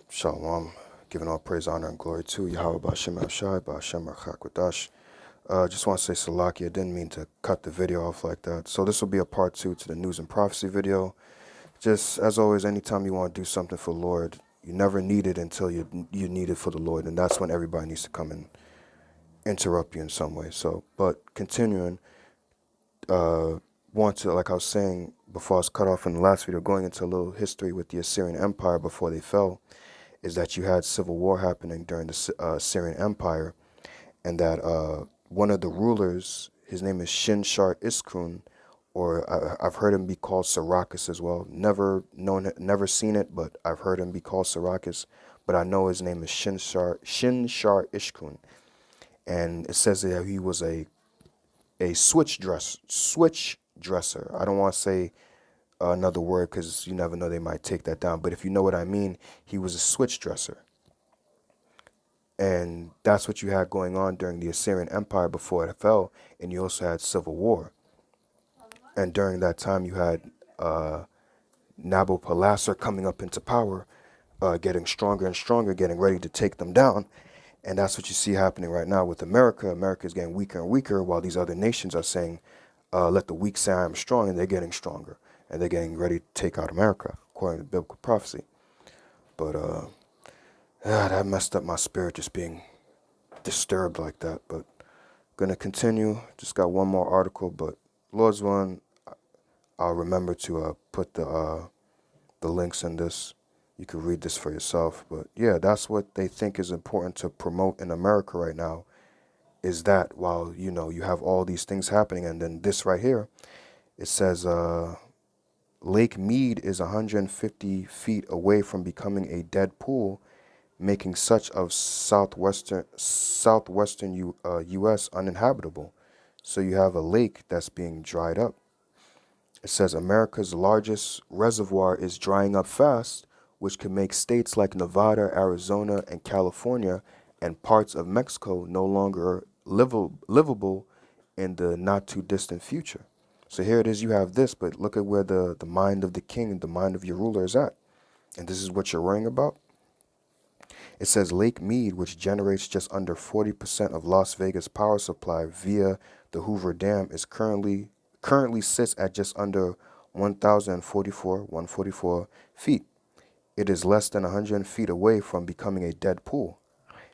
Shalom. Giving all praise, honor, and glory to Yahweh Ba'ashem Shai, Ba'ashem Rachakwadash. Just want to say Salaki, I didn't mean to cut the video off like that. So this will be a part 2 to the news and prophecy video. Just as always, anytime you want to do something for the Lord, you never need it until you need it for the Lord. And that's when everybody needs to come and interrupt you in some way. So, but continuing, want to, like I was saying before I was cut off in the last video, going into a little history with the Assyrian Empire before they fell, is that you had civil war happening during the Assyrian Empire, and that one of the rulers, his name is Shin-shar Iskun, or I've heard him be called Sarakas as well. Never known it, never seen it, but I've heard him be called Sarakas. But I know his name is Shin-shar Ishkun, and it says that he was a switch dresser. I don't want to say another word because you never know, they might take that down. But if you know what I mean, he was a switch dresser. And that's what you had going on during the Assyrian Empire before it fell. And you also had civil war. And during that time, you had Nabopolassar coming up into power, getting stronger and stronger, getting ready to take them down. And that's what you see happening right now with America. America is getting weaker and weaker, while these other nations are saying, let the weak say I am strong, and they're getting stronger. And they're getting ready to take out America, according to biblical prophecy. But that messed up my spirit, just being disturbed like that. But gonna continue. Just got one more article, but Lord's willing, I'll remember to put the links in this. You can read this for yourself. But yeah, that's what they think is important to promote in America right now, is that while, you have all these things happening, and then this right here, it says Lake Mead is 150 feet away from becoming a dead pool, making such of southwestern U.S. uninhabitable. So you have a lake that's being dried up. It says America's largest reservoir is drying up fast, which could make states like Nevada, Arizona, and California and parts of Mexico no longer livable in the not too distant future. So here it is, you have this, but look at where the mind of the king, the mind of your ruler is at. And this is what you're worrying about? It says Lake Mead, which generates just under 40% of Las Vegas power supply via the Hoover Dam, is currently sits at just under 1,044 feet. It is less than 100 feet away from becoming a dead pool,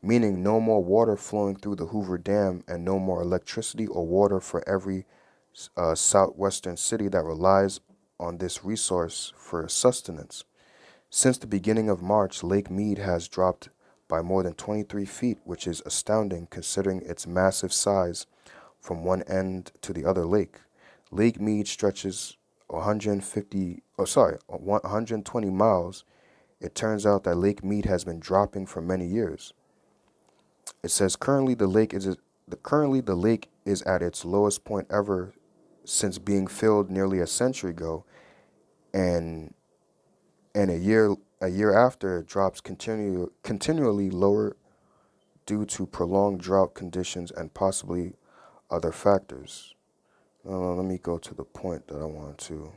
meaning no more water flowing through the Hoover Dam and no more electricity or water for every southwestern city that relies on this resource for sustenance. Since the beginning of March, Lake Mead has dropped by more than 23 feet, which is astounding considering its massive size from one end to the other lake. Lake Mead stretches 120 miles. It turns out that Lake Mead has been dropping for many years. It says currently the lake is at its lowest point ever since being filled nearly a century ago, and a year after it drops continually lower due to prolonged drought conditions and possibly other factors. Let me go to the point that I wanted to.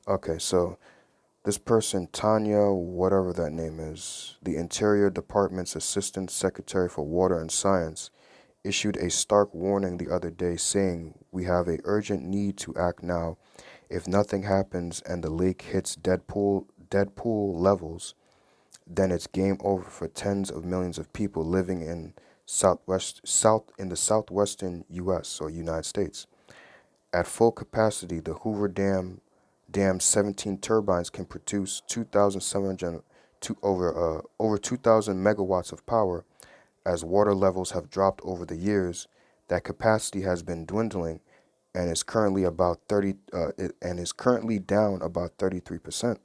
Okay, so this person, Tanya, whatever that name is, the Interior Department's Assistant Secretary for Water and Science, issued a stark warning the other day saying, "We have an urgent need to act now. If nothing happens and the lake hits dead pool levels, then it's game over for tens of millions of people living in the southwestern U.S. or United States. At full capacity, the Hoover Dam's 17 turbines can produce 2,700 over 2,000 megawatts of power. As water levels have dropped over the years, that capacity has been dwindling and is currently down about 33%.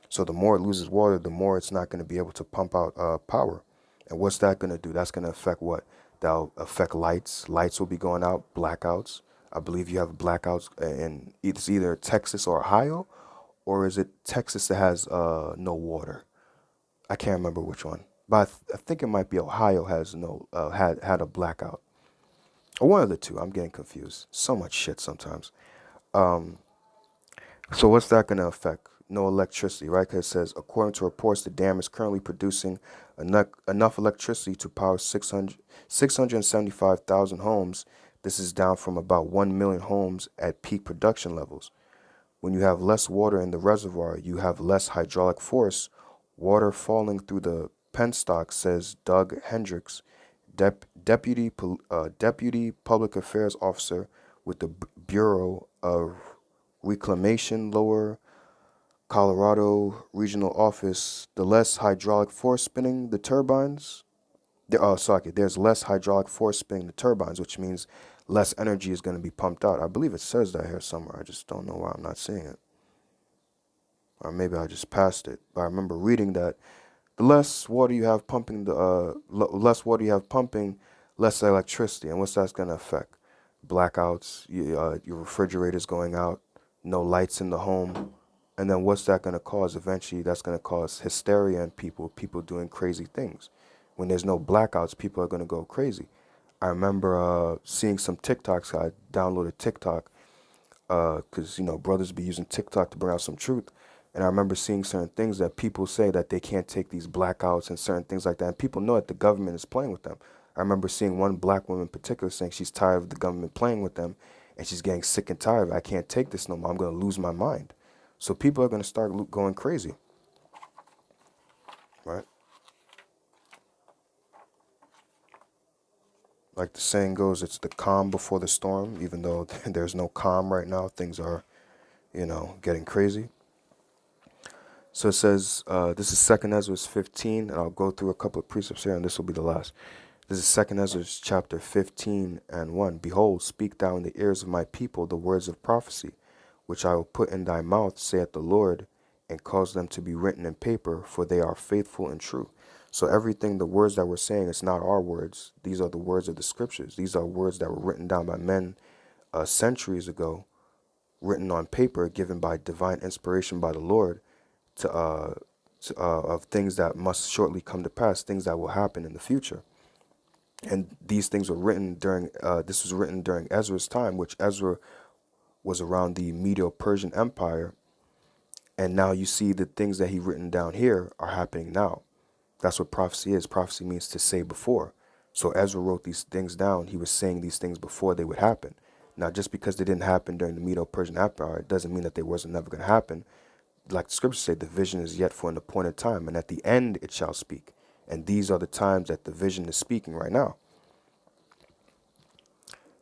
So the more it loses water, the more it's not going to be able to pump out power. And what's that going to do? That's going to affect what? That'll affect lights. Lights will be going out, blackouts. I believe you have blackouts in it's either Texas or Ohio, or is it Texas that has no water? I can't remember which one, but I think it might be Ohio has no had a blackout, or one of the two. I'm getting confused. So much shit sometimes. Um, so what's that going to affect? No electricity, right? Because it says, according to reports, the dam is currently producing enough electricity to power 675,000 homes. This is down from about 1 million homes at peak production levels. When you have less water in the reservoir, you have less hydraulic force. Water falling through the penstock, says Doug Hendricks, deputy public affairs officer with the Bureau of Reclamation, Lower Colorado Regional Office. The less hydraulic force spinning the turbines, there's less hydraulic force spinning the turbines, which means less energy is going to be pumped out. I believe it says that here somewhere. I just don't know why I'm not seeing it. Or maybe I just passed it. But I remember reading that the less water you have pumping, less water you have pumping, less electricity. And what's that's going to affect? Blackouts, your refrigerator's going out, no lights in the home. And then what's that going to cause? Eventually, that's going to cause hysteria in people doing crazy things. When there's no blackouts, people are going to go crazy. I remember seeing some TikToks. I downloaded TikTok because brothers be using TikTok to bring out some truth. And I remember seeing certain things that people say that they can't take these blackouts and certain things like that. And people know that the government is playing with them. I remember seeing one black woman in particular saying she's tired of the government playing with them, and she's getting sick and tired of it. I can't take this no more. I'm going to lose my mind. So people are going to start going crazy, right? Like the saying goes, it's the calm before the storm. Even though there's no calm right now, things are, getting crazy. So it says, this is 2nd Ezra 15, and I'll go through a couple of precepts here, and this will be the last. This is 2nd Ezra chapter 15 and 1. Behold, speak thou in the ears of my people the words of prophecy, which I will put in thy mouth, saith the Lord, and cause them to be written in paper, for they are faithful and true. So everything, the words that we're saying, it's not our words. These are the words of the scriptures. These are words that were written down by men centuries ago, written on paper, given by divine inspiration by the Lord, of things that must shortly come to pass, things that will happen in the future. And these things were written during, this was written during Ezra's time, which Ezra was around the Medo-Persian Empire. And now you see the things that he written down here are happening now. That's what prophecy is. Prophecy means to say before. So Ezra wrote these things down. He was saying these things before they would happen. Now, just because they didn't happen during the Medo-Persian Empire, it doesn't mean that they wasn't never going to happen. Like the scriptures say, the vision is yet for an appointed time, and at the end it shall speak. And these are the times that the vision is speaking right now.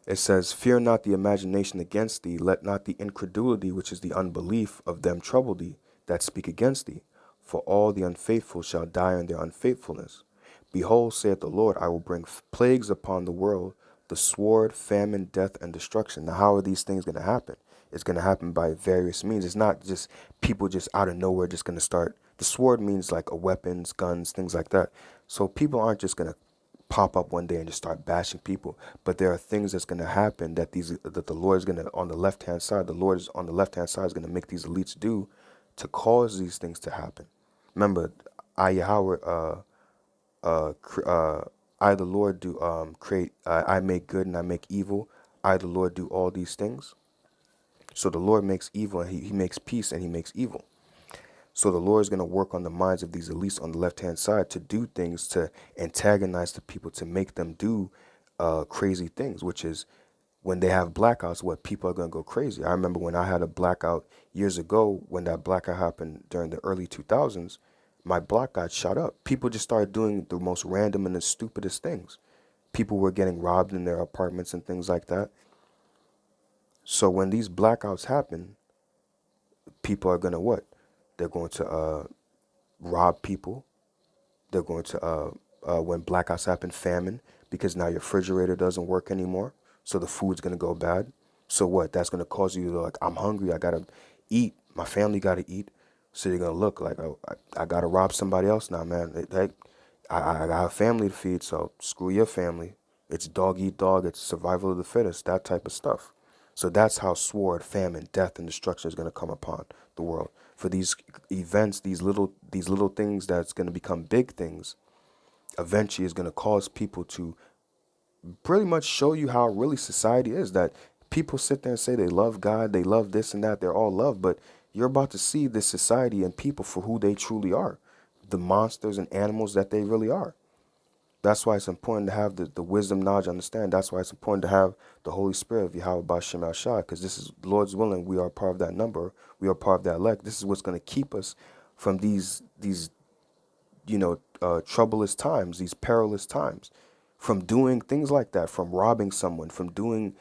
It says, fear not the imagination against thee, let not the incredulity, which is the unbelief of them, trouble thee that speak against thee. For all the unfaithful shall die in their unfaithfulness. Behold, saith the Lord, I will bring plagues upon the world, the sword, famine, death, and destruction. Now, how are these things going to happen? It's going to happen by various means. It's not just people just out of nowhere just going to start. The sword means like weapons, guns, things like that. So people aren't just going to pop up one day and just start bashing people. But there are things that's going to happen that the Lord is going to, on the left hand side, the Lord is on the left hand side is going to make these elites do to cause these things to happen. Remember, I Yahweh, I the Lord do create. I make good and I make evil. I the Lord do all these things. So the Lord makes evil and he makes peace and he makes evil. So the Lord is going to work on the minds of these elites on the left-hand side to do things to antagonize the people, to make them do crazy things, which is when they have blackouts, what people are going to go crazy. I remember when I had a blackout years ago, when that blackout happened during the early 2000s, my blackout shot up. People just started doing the most random and the stupidest things. People were getting robbed in their apartments and things like that. So when these blackouts happen, people are going to what? They're going to rob people. They're going to, when blackouts happen, famine, because now your refrigerator doesn't work anymore. So the food's going to go bad. So what? That's going to cause you to like, I'm hungry. I got to eat. My family got to eat. So you're going to look like, oh, I got to rob somebody else now, man. I got a family to feed, so screw your family. It's dog eat dog. It's survival of the fittest, that type of stuff. So that's how sword, famine, death, and destruction is going to come upon the world. for these events, these little things that's going to become big things, eventually is going to cause people to pretty much show you how really society is. That people sit there and say they love God, they love this and that, they're all love, but you're about to see this society and people for who they truly are, the monsters and animals that they really are. That's why it's important to have the wisdom, knowledge, understand. That's why it's important to have the Holy Spirit of Yahweh Bashem Al Shai, because this is Lord's willing. We are part of that number. We are part of that elect. This is what's going to keep us from these troublous times, these perilous times, from doing things like that, from robbing someone, from doing,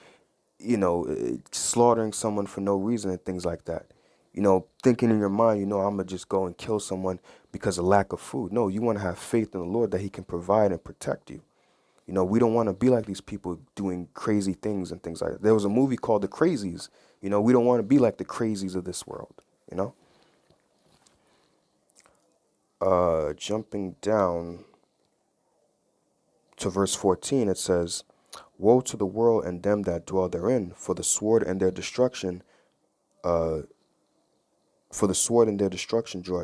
slaughtering someone for no reason and things like that. Thinking in your mind, I'm going to just go and kill someone because of lack of food. No, you want to have faith in the Lord that he can provide and protect you. We don't want to be like these people doing crazy things and things like that. There was a movie called The Crazies. We don't want to be like the crazies of this world, you know? Jumping down to verse 14, it says, "Woe to the world and them that dwell therein, for the sword and their destruction, draweth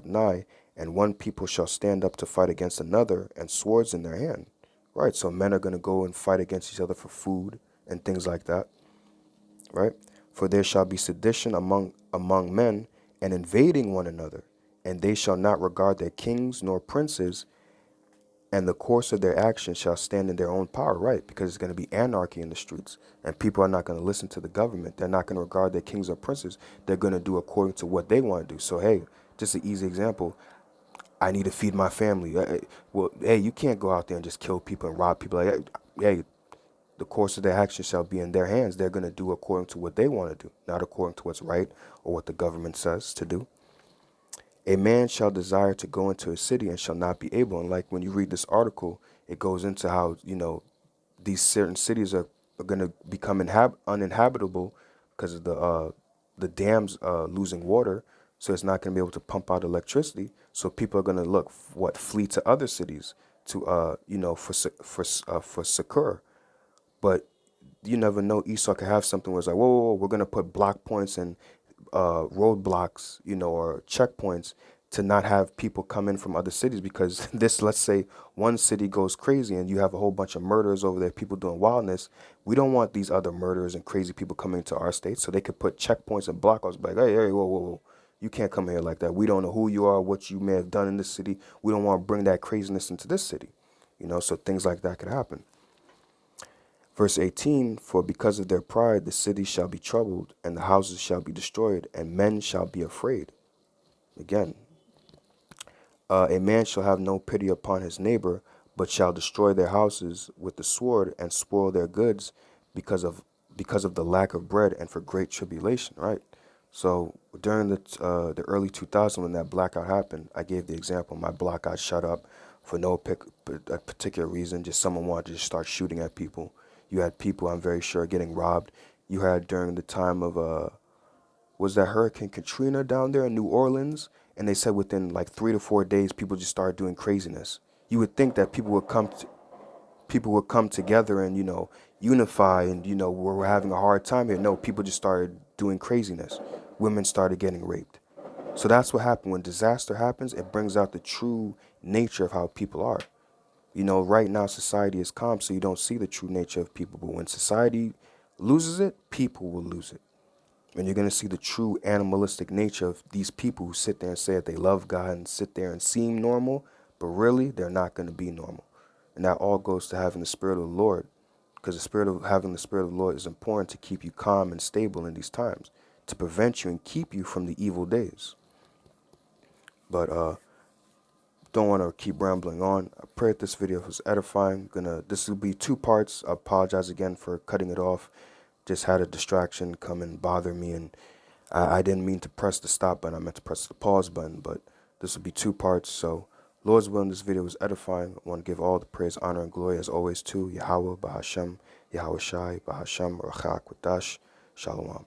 nigh, and one people shall stand up to fight against another, and swords in their hand." Right, so men are going to go and fight against each other for food and things like that, right? "For there shall be sedition among men, and invading one another, and they shall not regard their kings nor princes, and the course of their actions shall stand in their own power," right? Because it's going to be anarchy in the streets, and people are not going to listen to the government. They're not going to regard their kings or princes. They're going to do according to what they want to do. So, hey, just an easy example. I need to feed my family. Well, hey, you can't go out there and just kill people and rob people. Like, hey, the course of their actions shall be in their hands. They're going to do according to what they want to do, not according to what's right or what the government says to do. "A man shall desire to go into a city and shall not be able." And like when you read this article, it goes into how, these certain cities are going to become uninhabitable because of the dams losing water. So it's not going to be able to pump out electricity. So people are going to flee to other cities to, for succor. But you never know. Esau could have something where it's like, whoa, whoa, whoa, we're going to put block points and roadblocks, or checkpoints to not have people come in from other cities, because let's say one city goes crazy and you have a whole bunch of murders over there, people doing wildness. We don't want these other murderers and crazy people coming into our state, so they could put checkpoints and blockouts like, hey, whoa, whoa, whoa. You can't come here like that. We don't know who you are, what you may have done in this city. We don't want to bring that craziness into this city, so things like that could happen. Verse 18, "For because of their pride the cities shall be troubled, and the houses shall be destroyed, and men shall be afraid." Again, "A man shall have no pity upon his neighbor, but shall destroy their houses with the sword, and spoil their goods because of the lack of bread, and for great tribulation." Right. So during the early 2000s, when that blackout happened, I gave the example. My block got shut up for no a particular reason. Just someone wanted to just start shooting at people. You had people, I'm very sure, getting robbed. You had during the time of was that Hurricane Katrina down there in New Orleans, and they said within like 3 to 4 days, people just started doing craziness. You would think that people would come together and unify, and we're having a hard time here. No, people just started doing craziness. Women started getting raped. So that's what happened. When disaster happens, it brings out the true nature of how people are. Right now society is calm, so you don't see the true nature of people. But when society loses it, people will lose it. And you're going to see the true animalistic nature of these people who sit there and say that they love God and sit there and seem normal, but really they're not going to be normal. And that all goes to having the Spirit of the Lord, because having the Spirit of the Lord is important to keep you calm and stable in these times, to prevent you and keep you from the evil days. But don't want to keep rambling on. I pray that this video was edifying. This will be 2 parts. I apologize again for cutting it off. Just had a distraction come and bother me, and I didn't mean to press the stop button. I meant to press the pause button, but this will be 2 parts. So, Lord's willing, this video was edifying. I want to give all the praise, honor, and glory, as always, to Yahweh, Bahashem, Yahweh Shai, Bahashem, Rachak, Wadash, Shalom.